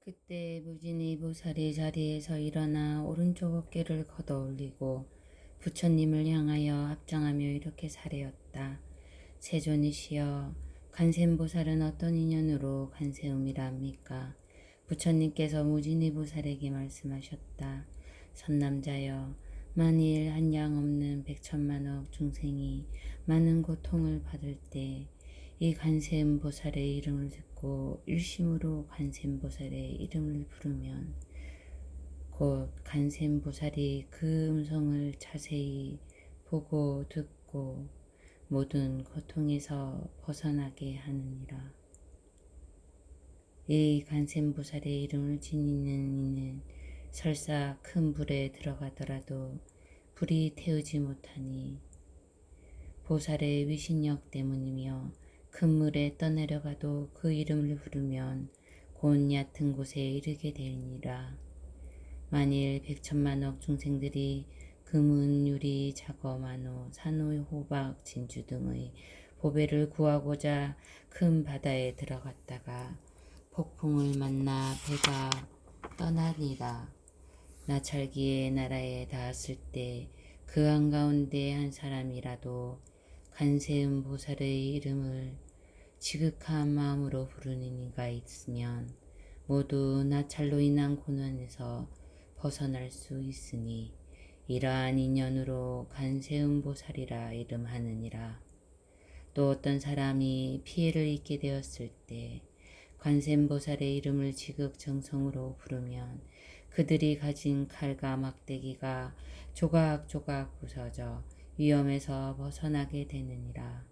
그때 무진이 보살이 자리에서 일어나 오른쪽 어깨를 걷어 올리고 부처님을 향하여 합장하며 이렇게 사례었다. 세존이시여, 관세음보살은 어떤 인연으로 관세음이라 합니까? 부처님께서 무진이 보살에게 말씀하셨다. 선남자여, 만일 한량 없는 백천만억 중생이 많은 고통을 받을 때 이 관세음보살의 이름을 듣고 일심으로 관세음보살의 이름을 부르면 곧 관세음보살이 그 음성을 자세히 보고 듣고 모든 고통에서 벗어나게 하느니라. 이 관세음보살의 이름을 지니는 이는 설사 큰 불에 들어가더라도 불이 태우지 못하니 보살의 위신력 때문이며 큰 물에 떠내려가도 그 이름을 부르면 곧 얕은 곳에 이르게 되니라. 만일 백천만억 중생들이 금은, 유리, 자거, 만호, 산호, 호박, 진주 등의 보배를 구하고자 큰 바다에 들어갔다가 폭풍을 만나 배가 떠나니라. 나찰기의 나라에 닿았을 때 그 한가운데 한 사람이라도 관세음 보살의 이름을 지극한 마음으로 부르는 이가 있으면 모두 나찰로 인한 고난에서 벗어날 수 있으니 이러한 인연으로 관세음 보살이라 이름하느니라. 또 어떤 사람이 피해를 입게 되었을 때 관세음 보살의 이름을 지극정성으로 부르면 그들이 가진 칼과 막대기가 조각조각 부서져 위험에서 벗어나게 되느니라.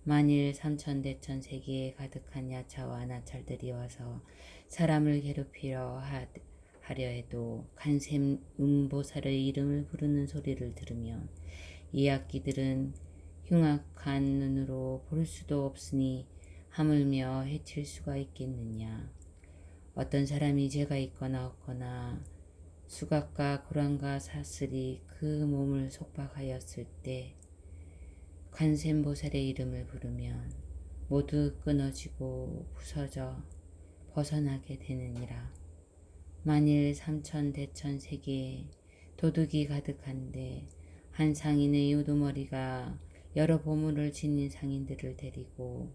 만일 삼천대천 세계에 가득한 야차와 나찰들이 와서 사람을 괴롭히려 하려 해도 관세음보살의 이름을 부르는 소리를 들으면 이 악기들은 흉악한 눈으로 볼 수도 없으니 하물며 해칠 수가 있겠느냐. 어떤 사람이 죄가 있거나 없거나 수갑과 고랑과 사슬이 그 몸을 속박하였을 때 관세음보살의 이름을 부르면 모두 끊어지고 부서져 벗어나게 되느니라. 만일 삼천대천 세계에 도둑이 가득한데 한 상인의 우두머리가 여러 보물을 지닌 상인들을 데리고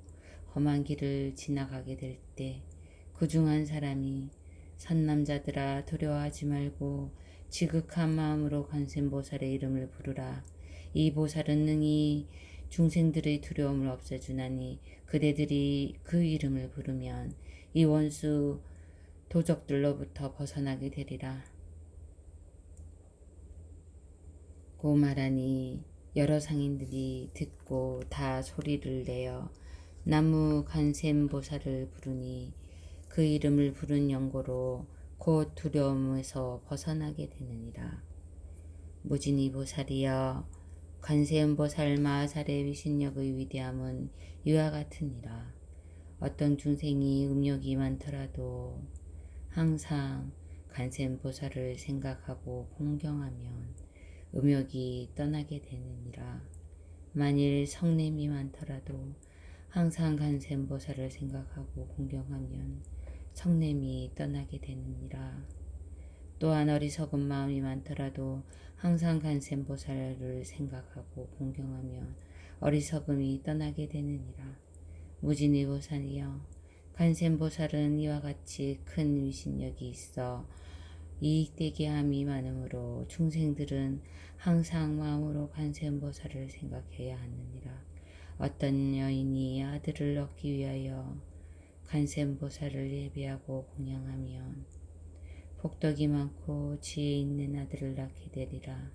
험한 길을 지나가게 될 때 그 중 한 사람이 선남자들아, 두려워하지 말고 지극한 마음으로 관세음보살의 이름을 부르라. 이 보살은 능히 중생들의 두려움을 없애주나니 그대들이 그 이름을 부르면 이 원수 도적들로부터 벗어나게 되리라. 고 말하니 여러 상인들이 듣고 다 소리를 내어 나무 관세음보살을 부르니 그 이름을 부른 연고로 곧 두려움에서 벗어나게 되느니라. 무진이 보살이여, 관세음보살 마하살의 위신력의 위대함은 이와 같으니라. 어떤 중생이 음욕이 많더라도 항상 관세음보살을 생각하고 공경하면 음욕이 떠나게 되느니라. 만일 성냄이 많더라도 항상 관세음보살을 생각하고 공경하면 성냄이 떠나게 되느니라. 또한 어리석은 마음이 많더라도 항상 관세음보살을 생각하고 공경하면 어리석음이 떠나게 되느니라. 무진이 보살이여, 관세음보살은 이와 같이 큰 위신력이 있어 이익되게 함이 많으므로 중생들은 항상 마음으로 관세음보살을 생각해야 하느니라. 어떤 여인이 아들을 얻기 위하여 관세음보살을 예배하고 공양하면 복덕이 많고 지혜 있는 아들을 낳게 되리라.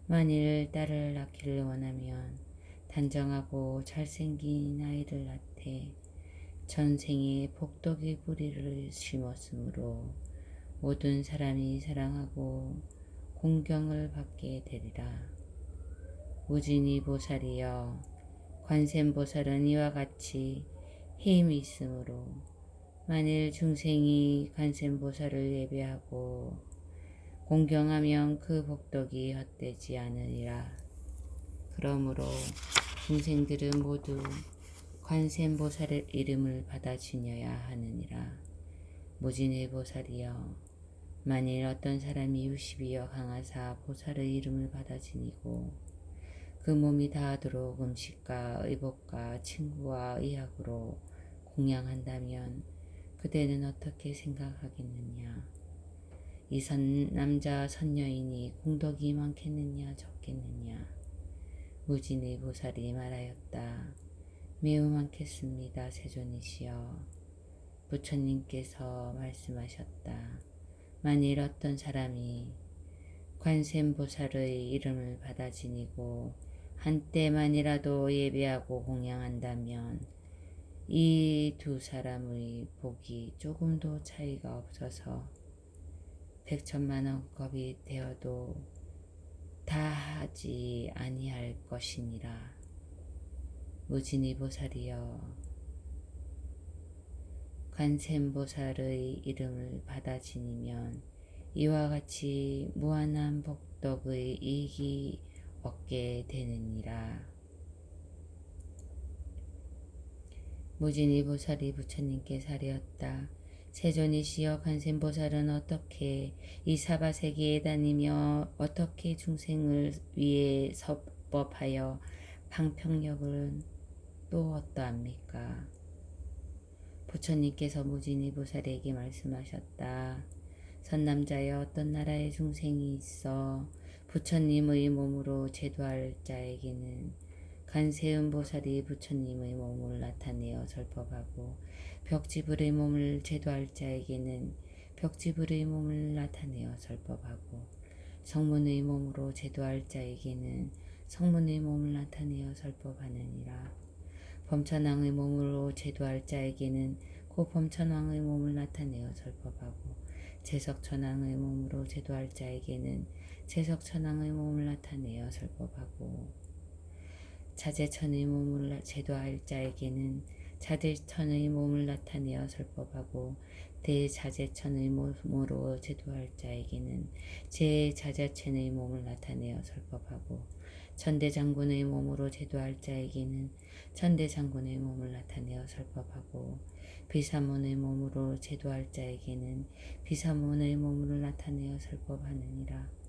만일 딸을 낳기를 원하면 단정하고 잘생긴 아이를 낳되 전생에 복덕의 뿌리를 심었으므로 모든 사람이 사랑하고 공경을 받게 되리라. 무진이 보살이여, 관세음보살은 이와 같이 힘이 있으므로 만일 중생이 관세음보살을 예배하고 공경하면 그 복덕이 헛되지 않으리라. 그러므로 중생들은 모두 관세음보살의 이름을 받아 지녀야 하느니라. 무진의 보살이여, 만일 어떤 사람이 유십이여 강하사 보살의 이름을 받아 지니고 그 몸이 다하도록 음식과 의복과 친구와 의학으로 공양한다면 그대는 어떻게 생각하겠느냐? 이 남자 선여인이 공덕이 많겠느냐 적겠느냐? 무진의 보살이 말하였다. 매우 많겠습니다. 세존이시여. 부처님께서 말씀하셨다. 만일 어떤 사람이 관세음보살의 이름을 받아 지니고 한때만이라도 예배하고 공양한다면 이 두 사람의 복이 조금도 차이가 없어서 백천만원 겁이 되어도 다하지 아니할 것이니라. 무진이 보살이여, 관세음보살의 이름을 받아 지니면 이와 같이 무한한 복덕의 이익이 얻게 되느니라. 무진이 보살이 부처님께 사리었다. 세존이시여, 관세음보살은 어떻게 이 사바세계에 다니며 어떻게 중생을 위해 설법하여 방평력은 또 어떠합니까? 부처님께서 무진이 보살에게 말씀하셨다. 선남자여, 어떤 나라의 중생이 있어 부처님의 몸으로 제도할 자에게는 관세음보살이 부처님의 몸을 나타내어 설법하고 벽지불의 몸을 제도할 자에게는 벽지불의 몸을 나타내어 설법하고 성문의 몸으로 제도할 자에게는 성문의 몸을 나타내어 설법하느니라. 범천왕의 몸으로 제도할 자에게는 그 범천왕의 몸을 나타내어 설법하고 제석천왕의 몸으로 제도할 자에게는 제석천왕의 몸을 나타내어 설법하고 자재천의 몸을 제도할 자에게는 자재천의 몸을 나타내어 설법하고 대자재천의 몸으로 제도할 자에게는 제자재천의 몸을 나타내어 설법하고 천대장군의 몸으로 제도할 자에게는 천대장군의 몸을 나타내어 설법하고 비사문의 몸으로 제도할 자에게는 비사문의 몸을 나타내어 설법하느니라.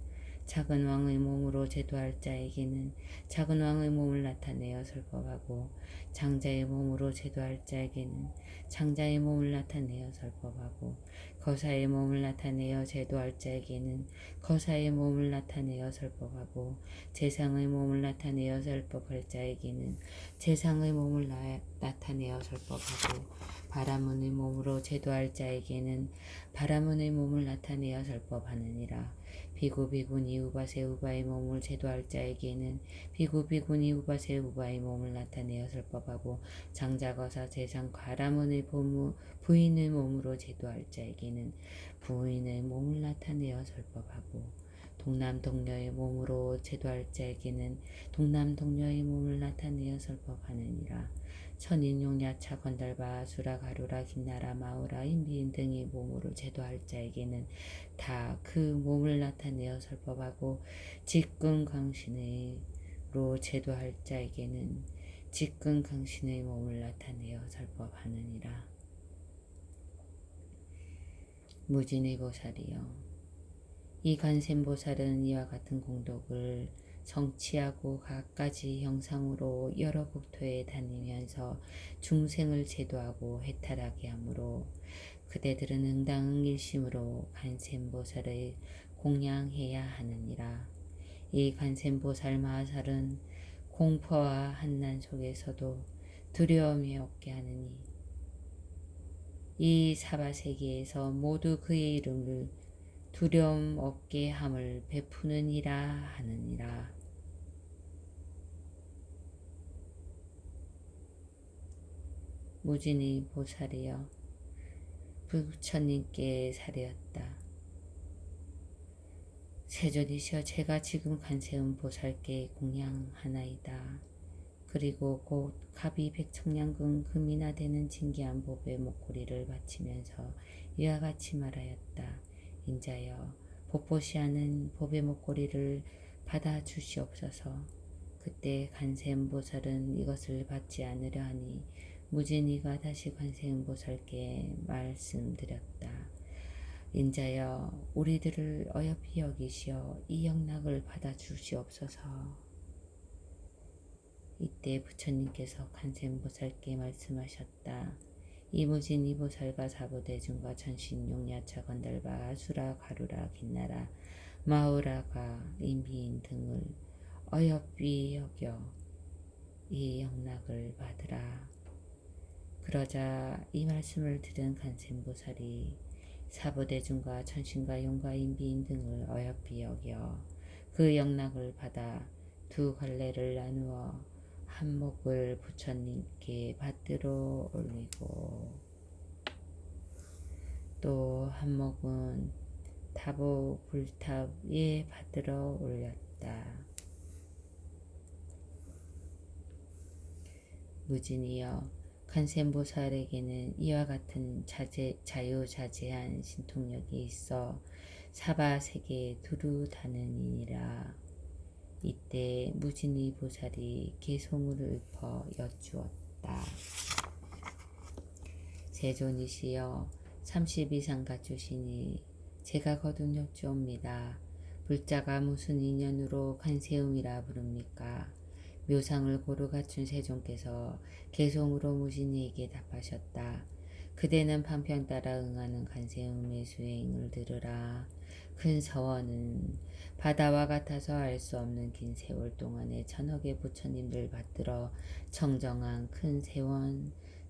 작은 왕의 몸으로 제도할 자에게는 작은 왕의 몸을 나타내어 설법하고 장자의 몸으로 제도할 자에게는 장자의 몸을 나타내어 설법하고 거사의 몸을 나타내어 제도할 자에게는 거사의 몸을 나타내어 설법하고 재상의 몸을 나타내어 설법할 자에게는 재상의 몸을 나타내어 설법하고 바라문의 몸으로 제도할 자에게는 바라문의 몸을 나타내어 설법하느니라. 비구 비구니 우바세 우바의 몸을 제도할 자에게는 비구 비구니 우바세 우바의 몸을 나타내어 설법하고 장자거사 재상 과라문의 부인의 몸으로 제도할 자에게는 부인의 몸을 나타내어 설법하고 동남동녀의 몸으로 제도할 자에게는 동남동녀의 몸을 나타내어 설법하느니라. 천인용 야차 건달바 수라 가루라 김나라 마우라 인비인 등의 몸으로 제도할 자에게는 다 그 몸을 나타내어 설법하고 직근강신으로 제도할 자에게는 직근강신의 몸을 나타내어 설법하느니라. 무진의 보살이여, 이 관세음보살은 이와 같은 공덕을 성취하고 갖가지 형상으로 여러 국토에 다니면서 중생을 제도하고 해탈하게 하므로 그대들은 응당응일심으로 관세음보살을 공양해야 하느니라. 이 관세음보살 마하살은 공포와 한난 속에서도 두려움이 없게 하느니 이 사바세계에서 모두 그의 이름을 두려움 없게 함을 베푸느니라 하느니라. 무진의 보살이여, 부처님께 사리었다. 세존이시여, 제가 지금 관세음보살께 공양하나이다. 그리고 곧 갑이 백청량근 금이나 되는 진귀한 법의 목걸이를 바치면서 이와 같이 말하였다. 인자여, 복보시하는 법의 목걸이를 받아 주시옵소서. 그때 관세음보살은 이것을 받지 않으려 하니 무진이가 다시 관세음보살께 말씀드렸다. 인자여 우리들을 어여삐 여기시어 이 영락을 받아주시옵소서. 이때 부처님께서 간센보살께 말씀하셨다. 이무진 이보살과 사부대중과 천신용야차 건달바 아수라 가루라 긴나라 마우라가 인비인 등을 어여삐 여겨 이 영락을 받으라. 그러자 이 말씀을 들은 간센보살이 사부대중과 천신과 용과 인비인 등을 어여삐 여겨 그 영락을 받아 두 갈래를 나누어 한 목을 부처님께 받들어 올리고 또 한 목은 타보 불탑 위에 받들어 올렸다. 무진이여 간센보살에게는 이와 같은 자유자재한 신통력이 있어 사바세계에 두루 다느니라. 이때 무진이 보살이 개송을 읊어 여쭈었다. 세존이시여 30 이상 갖추시니 제가 거듭 여쭈옵니다. 불자가 무슨 인연으로 간세음이라 부릅니까? 묘상을 고루 갖춘 세존께서 개송으로 무진이에게 답하셨다. 그대는 판평 따라 응하는 간세음의 수행을 들으라. 큰 서원은 바다와 같아서 알 수 없는 긴 세월 동안에 천억의 부처님들 받들어 청정한 큰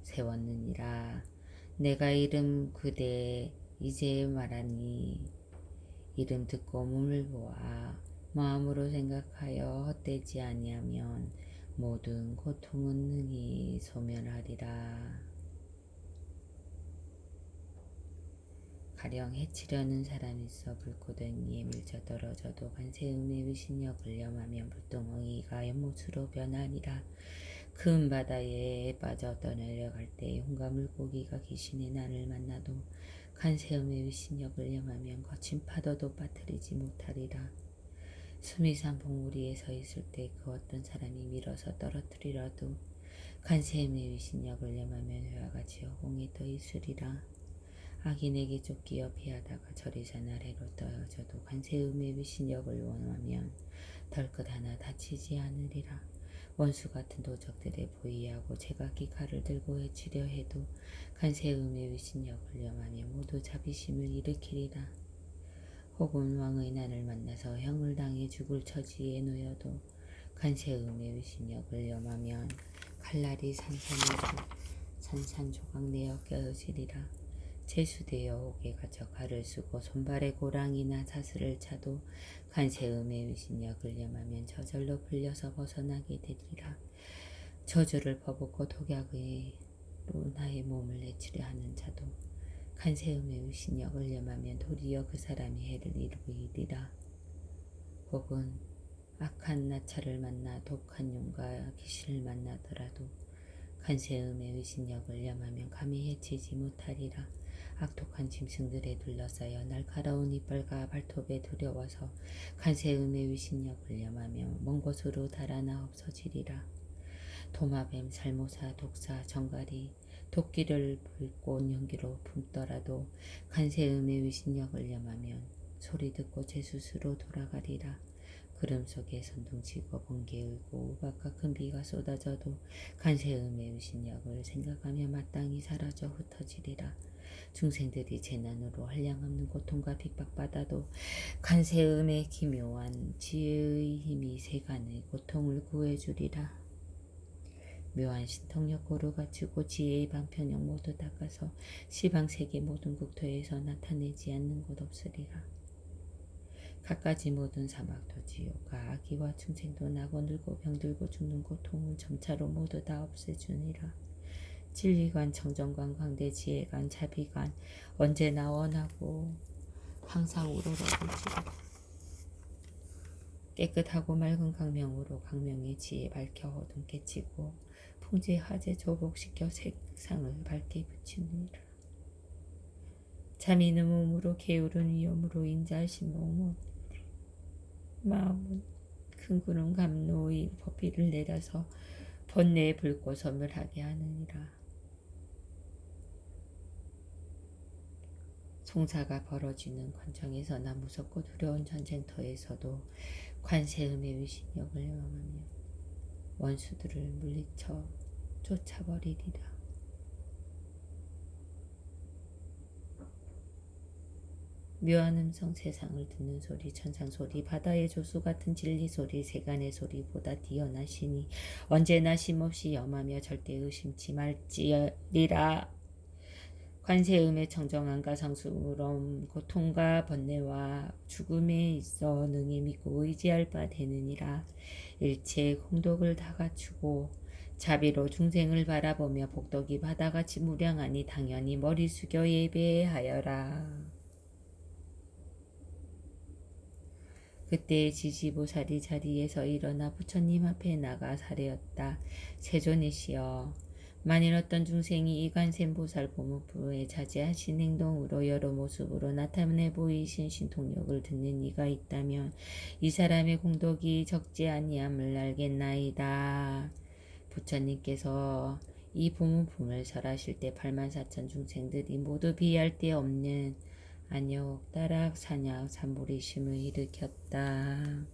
세웠느니라. 내가 이름 그대 이제 말하니 이름 듣고 몸을 보아 마음으로 생각하여 헛되지 아니하면 모든 고통은 능히 소멸하리라. 가령 해치려는 사람이 있어 불고등이에 밀쳐 떨어져도 간세음의 위신력을 염하면 불똥엉이가 연못으로 변하니라. 큰 바다에 빠져 떠내려갈 때 용과 물고기가 귀신의 나를 만나도 간세음의 위신력을 염하면 거친 파도도 빠뜨리지 못하리라. 수미산 봉우리에 서 있을 때 그 어떤 사람이 밀어서 떨어뜨리라도 간세음의 위신력을 염하면 회와 같이 허공에 떠 있으리라. 악인에게 쫓기어 피하다가 저리산 아래로 떨어져도 간세음의 위신력을 원하면 덜끝 하나 다치지 않으리라. 원수 같은 도적들에 보이하고 제각기 칼을 들고 해치려 해도 간세음의 위신력을 염하면 모두 자비심을 일으키리라. 혹은 왕의 난을 만나서 형을 당해 죽을 처지에 놓여도 간세음의 위신력을 염하면 칼날이 산산조각 내어 깨어지리라. 제수되어 옥에 갇혀 칼을 쓰고 손발에 고랑이나 사슬을 차도 간세음의 위신력을 염하면 저절로 풀려서 벗어나게 되리라. 저주를 퍼붓고 독약으로 나의 몸을 내치려 하는 자도 간세음의 위신력을 염하면 도리어 그 사람이 해를 이루리라. 혹은 악한 나찰을 만나 독한 용과 귀신을 만나더라도 간세음의 위신력을 염하면 감히 해치지 못하리라. 악독한 짐승들에 둘러싸여 날카로운 이빨과 발톱에 두려워서 간세음의 위신력을 염하며 먼 곳으로 달아나 없어지리라. 도마뱀, 살모사, 독사, 정갈이 도끼를 불꽃 연기로 품더라도 간세음의 위신력을 염하면 소리 듣고 제 스스로 돌아가리라. 구름 속에 선동치고 번개 울고 우박과 큰 비가 쏟아져도 간세음의 위신력을 생각하며 마땅히 사라져 흩어지리라. 중생들이 재난으로 한량없는 고통과 핍박받아도 간세음의 기묘한 지혜의 힘이 세간의 고통을 구해주리라. 묘한 신통력 고루 갖추고 지혜의 방편력 모두 닦아서 시방세계 모든 국토에서 나타내지 않는 곳 없으리라. 갖가지 모든 사막도 지옥과 아기와 중생도 나고 늙고 병들고 죽는 고통을 점차로 모두 다 없애주니라. 진리관, 청정관, 광대, 지혜관, 자비관 언제나 원하고 항상 우러러볼지라. 깨끗하고 맑은 강명으로 강명의 지혜 밝혀 어둠 깨치고 풍재 화재 조복시켜 색상을 밝게 비추니라. 잠이는 몸으로 게으른 위엄으로 인자하신 마음은 큰 구름 감로의 법비를 내려서 번뇌의 불꽃섬을 하게 하느니라. 송사가 벌어지는 관청에서나 무섭고 두려운 전쟁터에서도 관세음의 위신력을 영하며 원수들을 물리쳐 쫓아버리리라. 묘한 음성, 세상을 듣는 소리, 천상 소리, 바다의 조수 같은 진리 소리, 세간의 소리보다 뛰어나시니 언제나 쉼없이 염하며 절대 의심치 말지리라. 관세음의 청정함과 성스러움, 고통과 번뇌와 죽음에 있어 능히 믿고 의지할 바 되느니라. 일체의 공덕을 다 갖추고 자비로 중생을 바라보며 복덕이 바다같이 무량하니 당연히 머리 숙여 예배하여라. 그때 지지보살이 자리에서 일어나 부처님 앞에 나가 사례었다. 세존이시여, 만일 어떤 중생이 이 관세음보살 보문부에 자제하신 행동으로 여러 모습으로 나타내 보이신 신통력을 듣는 이가 있다면 이 사람의 공덕이 적지 아니함을 알겠나이다. 부처님께서 이 보문품을 설하실 때 84,000 중생들이 모두 비할 데 없는 안욕, 따락, 산약, 삼보리심을 일으켰다.